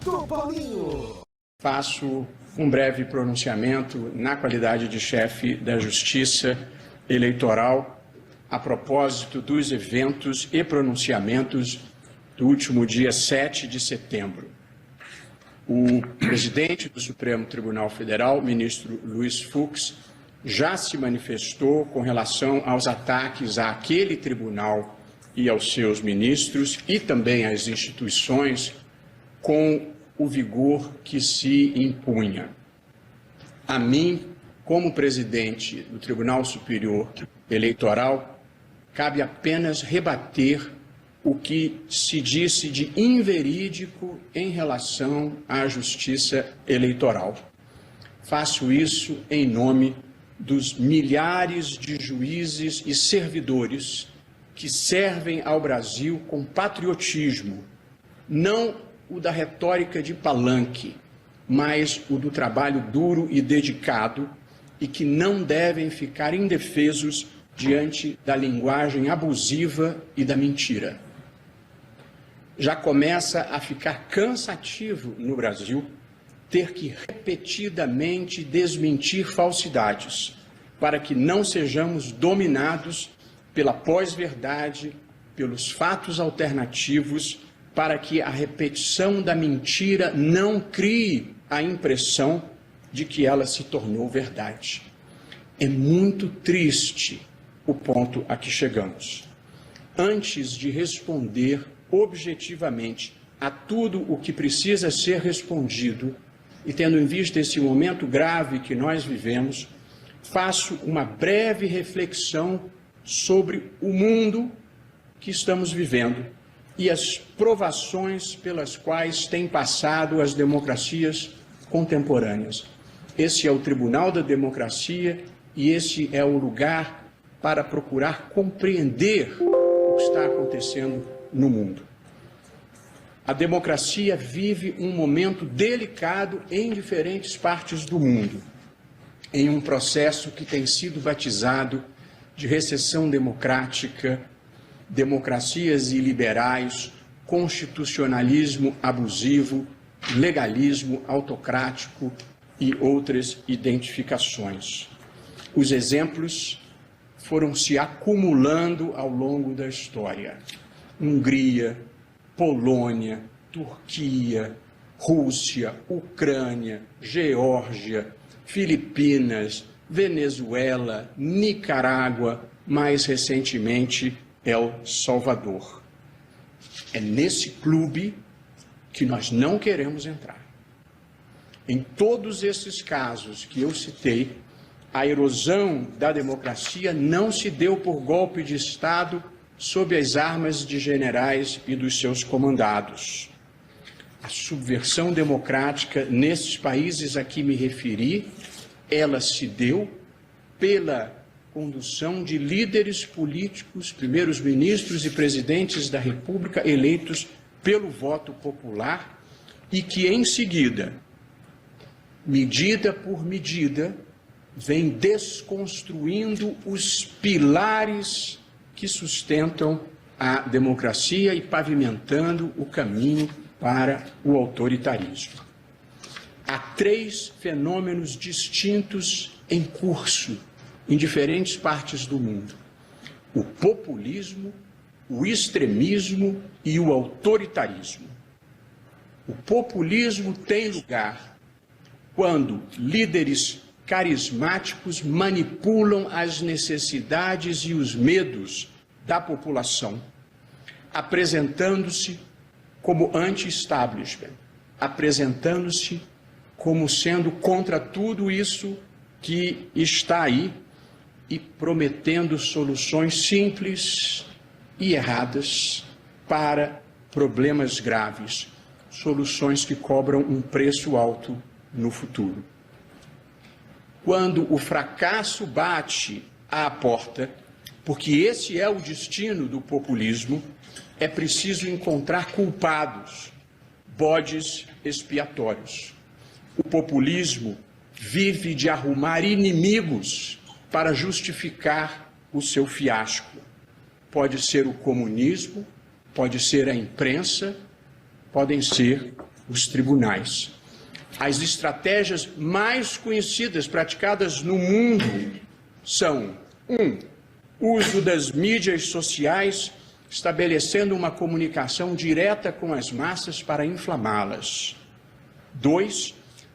do Paulinho. Faço um breve pronunciamento na qualidade de chefe da Justiça Eleitoral a propósito dos eventos e pronunciamentos do último dia 7 de setembro. O presidente do Supremo Tribunal Federal, ministro Luiz Fux, já se manifestou com relação aos ataques àquele tribunal e aos seus ministros e também às instituições com o vigor que se impunha. A mim, como presidente do Tribunal Superior Eleitoral, cabe apenas rebater o que se disse de inverídico em relação à Justiça Eleitoral. Faço isso em nome dos milhares de juízes e servidores que servem ao Brasil com patriotismo, não o da retórica de palanque, mas o do trabalho duro e dedicado e que não devem ficar indefesos diante da linguagem abusiva e da mentira. Já começa a ficar cansativo no Brasil ter que repetidamente desmentir falsidades, para que não sejamos dominados pela pós-verdade, pelos fatos alternativos, para que a repetição da mentira não crie a impressão de que ela se tornou verdade. É muito triste o ponto a que chegamos. Antes de responder objetivamente a tudo o que precisa ser respondido, e tendo em vista esse momento grave que nós vivemos, faço uma breve reflexão sobre o mundo que estamos vivendo e as provações pelas quais têm passado as democracias contemporâneas. Esse é o Tribunal da Democracia e esse é o lugar para procurar compreender o que está acontecendo no mundo. A democracia vive um momento delicado em diferentes partes do mundo, em um processo que tem sido batizado de recessão democrática, democracias iliberais, constitucionalismo abusivo, legalismo autocrático e outras identificações. Os exemplos foram se acumulando ao longo da história. Hungria, Polônia, Turquia, Rússia, Ucrânia, Geórgia, Filipinas, Venezuela, Nicarágua, mais recentemente El Salvador. É nesse clube que nós não queremos entrar. Em todos esses casos que eu citei, a erosão da democracia não se deu por golpe de Estado sob as armas de generais e dos seus comandados. A subversão democrática nesses países a que me referi, ela se deu pela condução de líderes políticos, primeiros ministros e presidentes da República eleitos pelo voto popular e que, em seguida, medida por medida, vem desconstruindo os pilares que sustentam a democracia e pavimentando o caminho para o autoritarismo. Há 3 fenômenos distintos em curso em diferentes partes do mundo: o populismo, o extremismo e o autoritarismo. O populismo tem lugar quando líderes carismáticos manipulam as necessidades e os medos da população, apresentando-se como anti-establishment, apresentando-se como sendo contra tudo isso que está aí e prometendo soluções simples e erradas para problemas graves, soluções que cobram um preço alto no futuro. Quando o fracasso bate à porta, porque esse é o destino do populismo, é preciso encontrar culpados, bodes expiatórios. O populismo vive de arrumar inimigos para justificar o seu fiasco. Pode ser o comunismo, pode ser a imprensa, podem ser os tribunais. As estratégias mais conhecidas praticadas no mundo são: 1. Uso das mídias sociais, estabelecendo uma comunicação direta com as massas para inflamá-las. 2.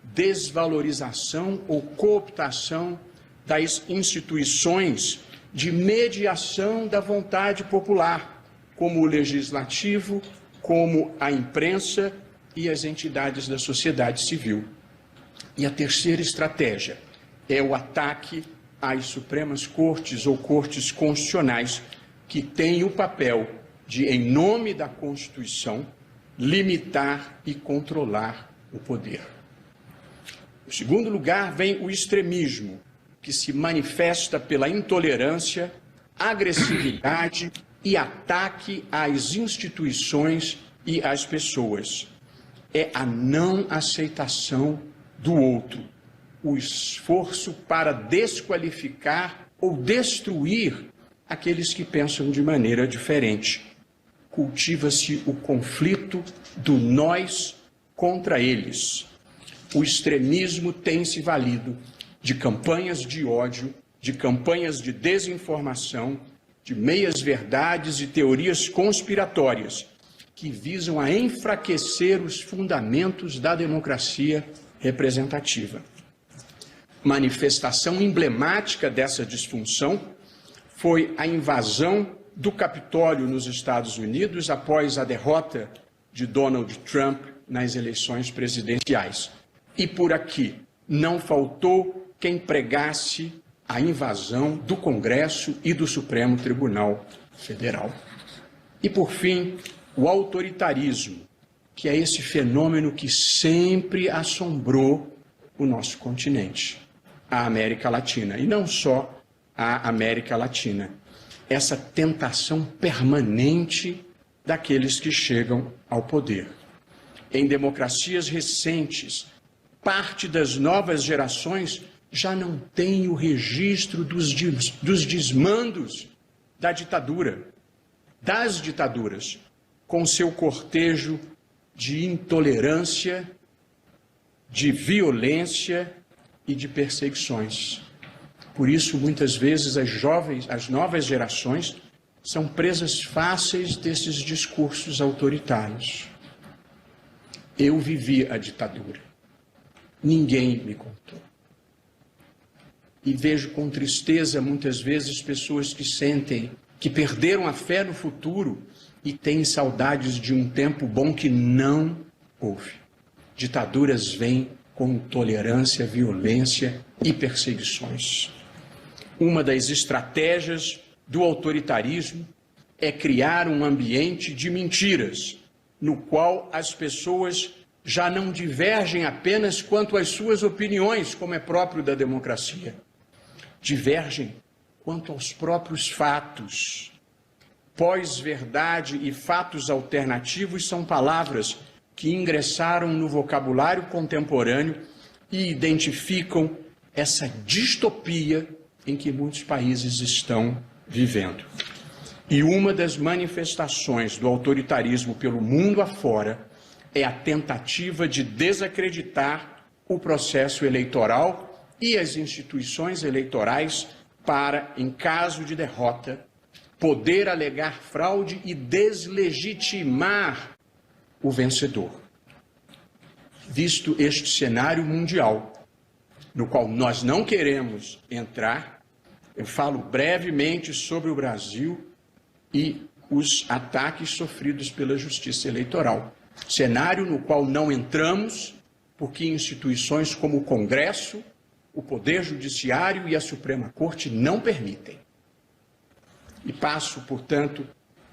Desvalorização ou cooptação das instituições de mediação da vontade popular, como o legislativo, como a imprensa e as entidades da sociedade civil. E a terceira estratégia é o ataque às Supremas Cortes ou Cortes Constitucionais, que têm o papel de, em nome da Constituição, limitar e controlar o poder. Em segundo lugar, vem o extremismo, que se manifesta pela intolerância, agressividade e ataque às instituições e às pessoas. É a não aceitação do outro, o esforço para desqualificar ou destruir aqueles que pensam de maneira diferente. Cultiva-se o conflito do nós contra eles. O extremismo tem se valido de campanhas de ódio, de campanhas de desinformação, de meias-verdades e teorias conspiratórias que visam a enfraquecer os fundamentos da democracia representativa. Manifestação emblemática dessa disfunção foi a invasão do Capitólio nos Estados Unidos após a derrota de Donald Trump nas eleições presidenciais. E por aqui não faltou quem pregasse a invasão do Congresso e do Supremo Tribunal Federal. E, por fim, o autoritarismo, que é esse fenômeno que sempre assombrou o nosso continente, a América Latina, e não só a América Latina. Essa tentação permanente daqueles que chegam ao poder. Em democracias recentes, parte das novas gerações já não tem o registro dos desmandos da ditadura, das ditaduras, com seu cortejo de intolerância, de violência e de perseguições. Por isso, muitas vezes, as novas gerações são presas fáceis desses discursos autoritários. Eu vivi a ditadura. Ninguém me contou. E vejo com tristeza, muitas vezes, pessoas que sentem que perderam a fé no futuro e têm saudades de um tempo bom que não houve. Ditaduras vêm com intolerância, violência e perseguições. Uma das estratégias do autoritarismo é criar um ambiente de mentiras, no qual as pessoas já não divergem apenas quanto às suas opiniões, como é próprio da democracia. Divergem quanto aos próprios fatos. Pós-verdade e fatos alternativos são palavras que ingressaram no vocabulário contemporâneo e identificam essa distopia em que muitos países estão vivendo. E uma das manifestações do autoritarismo pelo mundo afora é a tentativa de desacreditar o processo eleitoral e as instituições eleitorais para, em caso de derrota, poder alegar fraude e deslegitimar o vencedor. Visto este cenário mundial, no qual nós não queremos entrar, eu falo brevemente sobre o Brasil e os ataques sofridos pela Justiça Eleitoral. Cenário no qual não entramos porque instituições como o Congresso, o Poder Judiciário e a Suprema Corte não permitem. E passo, portanto,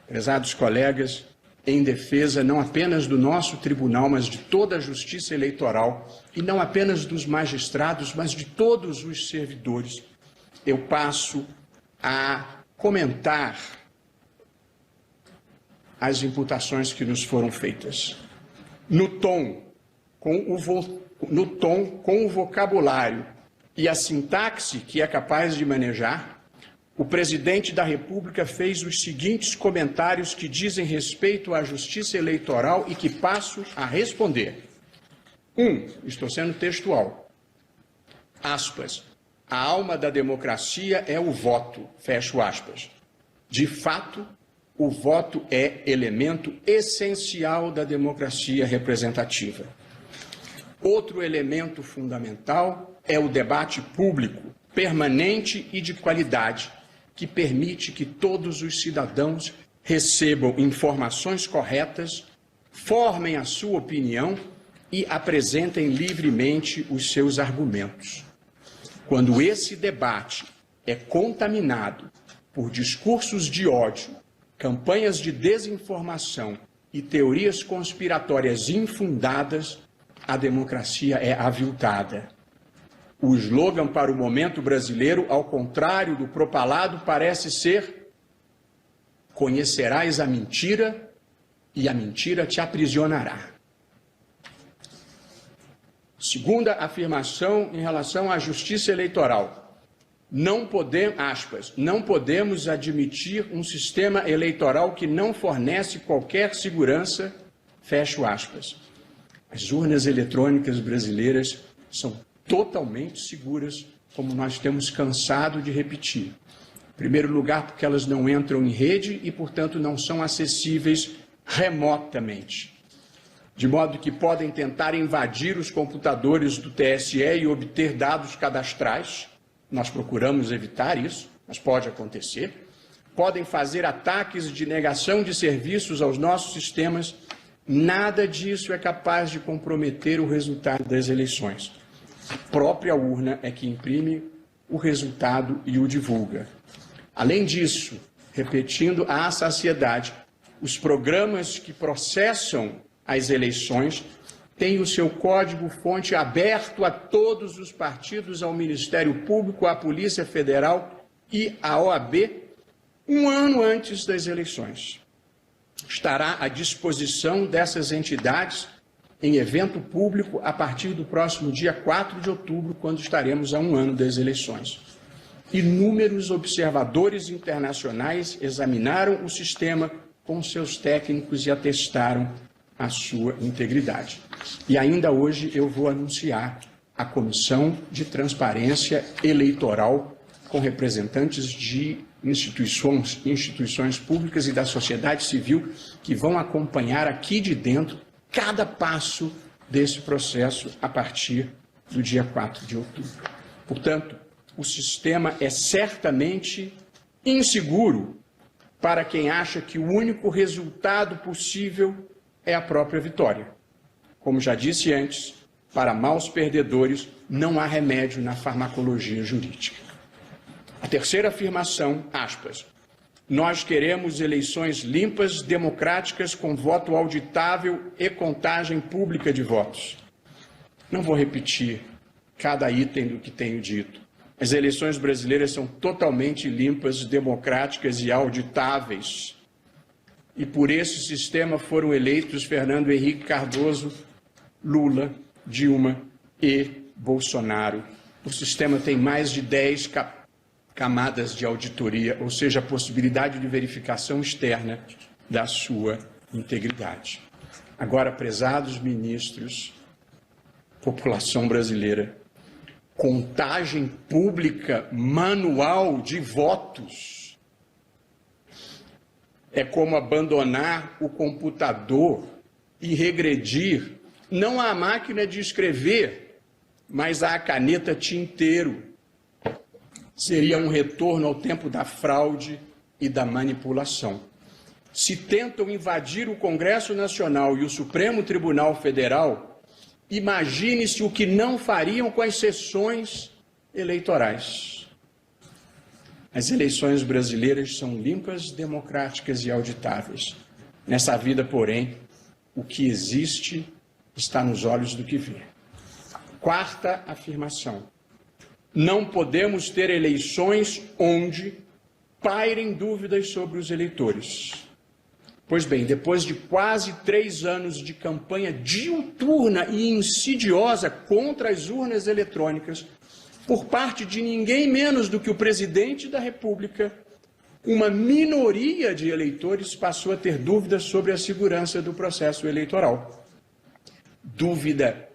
prezados colegas, em defesa não apenas do nosso tribunal, mas de toda a justiça eleitoral, e não apenas dos magistrados, mas de todos os servidores. Eu passo a comentar as imputações que nos foram feitas. No tom, com o vocabulário e a sintaxe que é capaz de manejar, o presidente da República fez os seguintes comentários que dizem respeito à justiça eleitoral e que passo a responder. Estou sendo textual. Aspas. A alma da democracia é o voto. Fecho aspas. De fato, o voto é elemento essencial da democracia representativa. Outro elemento fundamental é o debate público, permanente e de qualidade, que permite que todos os cidadãos recebam informações corretas, formem a sua opinião e apresentem livremente os seus argumentos. Quando esse debate é contaminado por discursos de ódio, campanhas de desinformação e teorias conspiratórias infundadas, a democracia é aviltada. O slogan para o momento brasileiro, ao contrário do propalado, parece ser: conhecerás a mentira e a mentira te aprisionará. Segunda afirmação em relação à justiça eleitoral. Não podemos admitir um sistema eleitoral que não fornece qualquer segurança, fecho aspas. As urnas eletrônicas brasileiras são totalmente seguras, como nós temos cansado de repetir. Em primeiro lugar, porque elas não entram em rede e, portanto, não são acessíveis remotamente. De modo que podem tentar invadir os computadores do TSE e obter dados cadastrais. Nós procuramos evitar isso, mas pode acontecer. Podem fazer ataques de negação de serviços aos nossos sistemas. Nada disso é capaz de comprometer o resultado das eleições. A própria urna é que imprime o resultado e o divulga. Além disso, repetindo à saciedade, os programas que processam as eleições têm o seu código-fonte aberto a todos os partidos, ao Ministério Público, à Polícia Federal e à OAB, um ano antes das eleições. Estará à disposição dessas entidades em evento público a partir do próximo dia 4 de outubro, quando estaremos a um ano das eleições. Inúmeros observadores internacionais examinaram o sistema com seus técnicos e atestaram a sua integridade. E ainda hoje eu vou anunciar a Comissão de Transparência Eleitoral com representantes de instituições públicas e da sociedade civil que vão acompanhar aqui de dentro cada passo desse processo a partir do dia 4 de outubro. Portanto, o sistema é certamente inseguro para quem acha que o único resultado possível é a própria vitória. Como já disse antes, para maus perdedores não há remédio na farmacologia jurídica. A terceira afirmação, aspas, nós queremos eleições limpas, democráticas, com voto auditável e contagem pública de votos. Não vou repetir cada item do que tenho dito. As eleições brasileiras são totalmente limpas, democráticas e auditáveis. E por esse sistema foram eleitos Fernando Henrique Cardoso, Lula, Dilma e Bolsonaro. O sistema tem mais de 10 camadas de auditoria, ou seja, a possibilidade de verificação externa da sua integridade. Agora, prezados ministros, população brasileira, contagem pública manual de votos é como abandonar o computador e regredir não à máquina de escrever, mas à caneta tinteiro. Seria um retorno ao tempo da fraude e da manipulação. Se tentam invadir o Congresso Nacional e o Supremo Tribunal Federal, imagine-se o que não fariam com as sessões eleitorais. As eleições brasileiras são limpas, democráticas e auditáveis. Nessa vida, porém, o que existe está nos olhos do que vê. Quarta afirmação. Não podemos ter eleições onde pairem dúvidas sobre os eleitores. Pois bem, depois de quase 3 anos de campanha diuturna e insidiosa contra as urnas eletrônicas, por parte de ninguém menos do que o presidente da República, uma minoria de eleitores passou a ter dúvidas sobre a segurança do processo eleitoral. Dúvida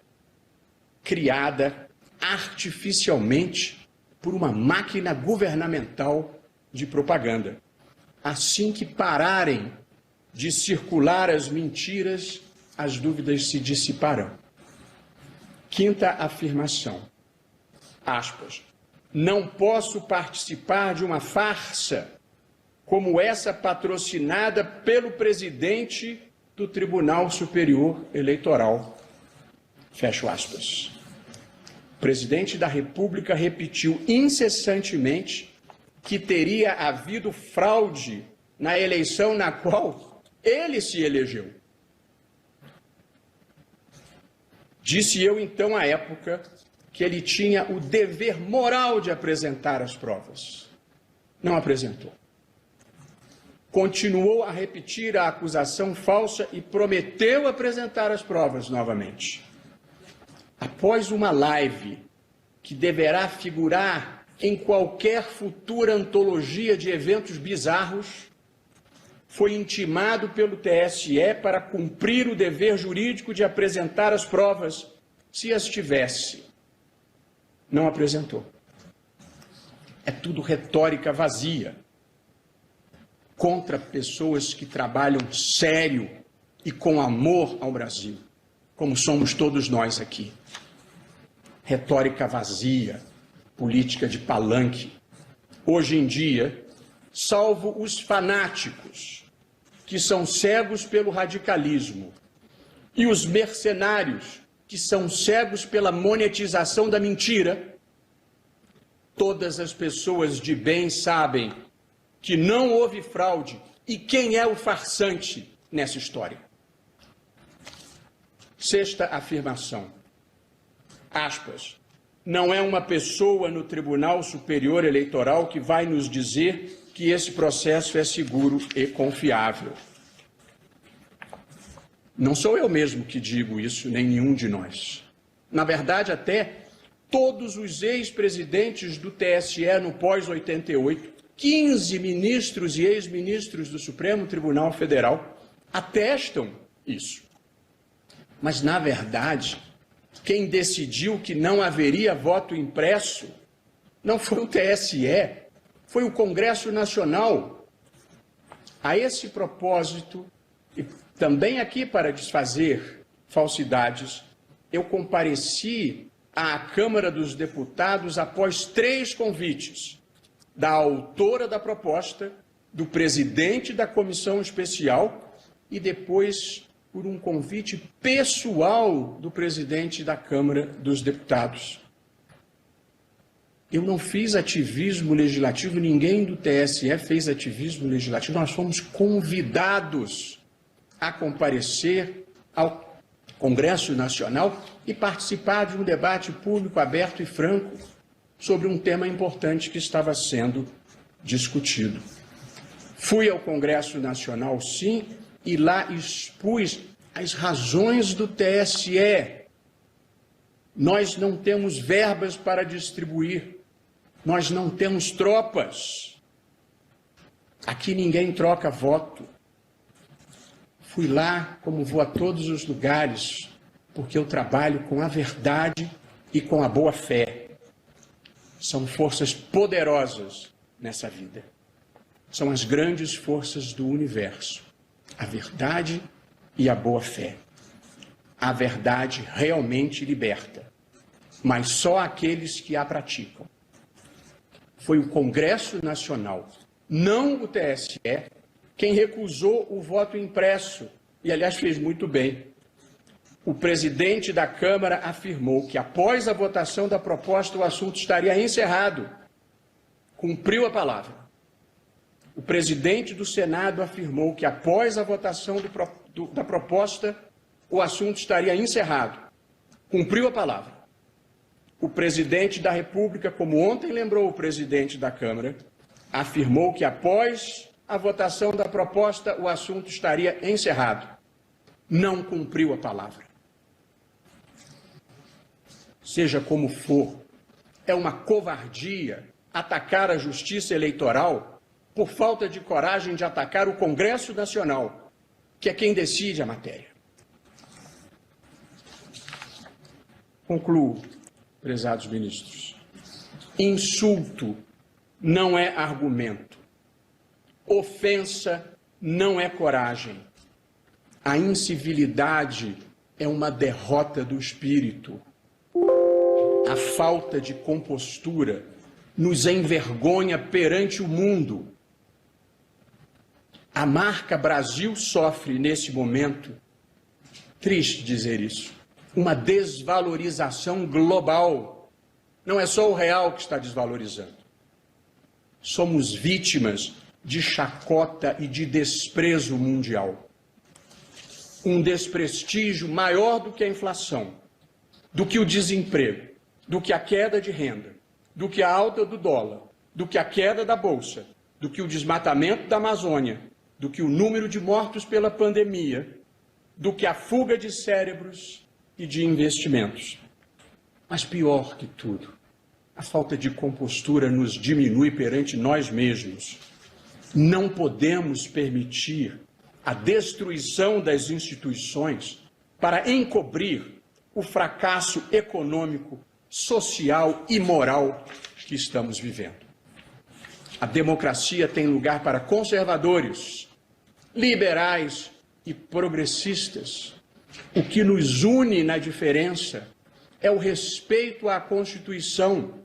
criada artificialmente por uma máquina governamental de propaganda. Assim que pararem de circular as mentiras, as dúvidas se dissiparão. Quinta afirmação, aspas, não posso participar de uma farsa como essa patrocinada pelo presidente do Tribunal Superior Eleitoral. Fecho aspas. O presidente da República repetiu incessantemente que teria havido fraude na eleição na qual ele se elegeu. Disse eu, então, à época, que ele tinha o dever moral de apresentar as provas. Não apresentou. Continuou a repetir a acusação falsa e prometeu apresentar as provas novamente. Após uma live que deverá figurar em qualquer futura antologia de eventos bizarros, foi intimado pelo TSE para cumprir o dever jurídico de apresentar as provas, se as tivesse. Não apresentou. É tudo retórica vazia contra pessoas que trabalham sério e com amor ao Brasil, como somos todos nós aqui. Retórica vazia, política de palanque. Hoje em dia, salvo os fanáticos, que são cegos pelo radicalismo, e os mercenários, que são cegos pela monetização da mentira, todas as pessoas de bem sabem que não houve fraude e quem é o farsante nessa história. Sexta afirmação, aspas, não é uma pessoa no Tribunal Superior Eleitoral que vai nos dizer que esse processo é seguro e confiável. Não sou eu mesmo que digo isso, nem nenhum de nós. Na verdade, até todos os ex-presidentes do TSE no pós-88, 15 ministros e ex-ministros do Supremo Tribunal Federal atestam isso. Mas, na verdade, quem decidiu que não haveria voto impresso não foi o TSE, foi o Congresso Nacional. A esse propósito, e também aqui para desfazer falsidades, eu compareci à Câmara dos Deputados após 3 convites da autora da proposta, do presidente da comissão especial e depois por um convite pessoal do presidente da Câmara dos Deputados. Eu não fiz ativismo legislativo, ninguém do TSE fez ativismo legislativo, nós fomos convidados a comparecer ao Congresso Nacional e participar de um debate público, aberto e franco sobre um tema importante que estava sendo discutido. Fui ao Congresso Nacional, sim, e lá expus as razões do TSE. Nós não temos verbas para distribuir, nós não temos tropas. Aqui ninguém troca voto. Fui lá, como vou a todos os lugares, porque eu trabalho com a verdade e com a boa-fé. São forças poderosas nessa vida. São as grandes forças do universo. A verdade e a boa-fé. A verdade realmente liberta, mas só aqueles que a praticam. Foi o Congresso Nacional, não o TSE, quem recusou o voto impresso, e aliás fez muito bem. O presidente da Câmara afirmou que após a votação da proposta o assunto estaria encerrado. Cumpriu a palavra. O presidente do Senado afirmou que após a votação da proposta o assunto estaria encerrado. Cumpriu a palavra. O presidente da República, como ontem lembrou o presidente da Câmara, afirmou que após a votação da proposta o assunto estaria encerrado. Não cumpriu a palavra. Seja como for, é uma covardia atacar a justiça eleitoral por falta de coragem de atacar o Congresso Nacional, que é quem decide a matéria. Concluo, prezados ministros. Insulto não é argumento. Ofensa não é coragem. A incivilidade é uma derrota do espírito. A falta de compostura nos envergonha perante o mundo. A marca Brasil sofre nesse momento, triste dizer isso, uma desvalorização global. Não é só o real que está desvalorizando. Somos vítimas de chacota e de desprezo mundial. Um desprestígio maior do que a inflação, do que o desemprego, do que a queda de renda, do que a alta do dólar, do que a queda da bolsa, do que o desmatamento da Amazônia, do que o número de mortos pela pandemia, do que a fuga de cérebros e de investimentos. Mas pior que tudo, a falta de compostura nos diminui perante nós mesmos. Não podemos permitir a destruição das instituições para encobrir o fracasso econômico, social e moral que estamos vivendo. A democracia tem lugar para conservadores, liberais e progressistas. O que nos une na diferença é o respeito à Constituição,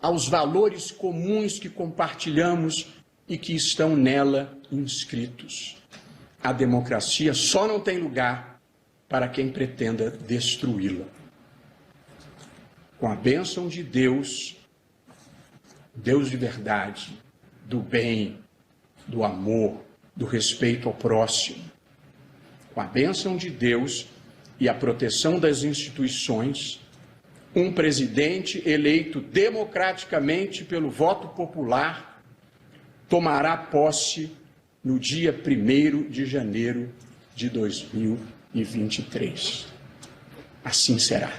aos valores comuns que compartilhamos e que estão nela inscritos. A democracia só não tem lugar para quem pretenda destruí-la. Com a bênção de Deus, Deus de verdade, do bem, do amor, do respeito ao próximo, com a bênção de Deus e a proteção das instituições, um presidente eleito democraticamente pelo voto popular tomará posse no dia 1º de janeiro de 2023. Assim será.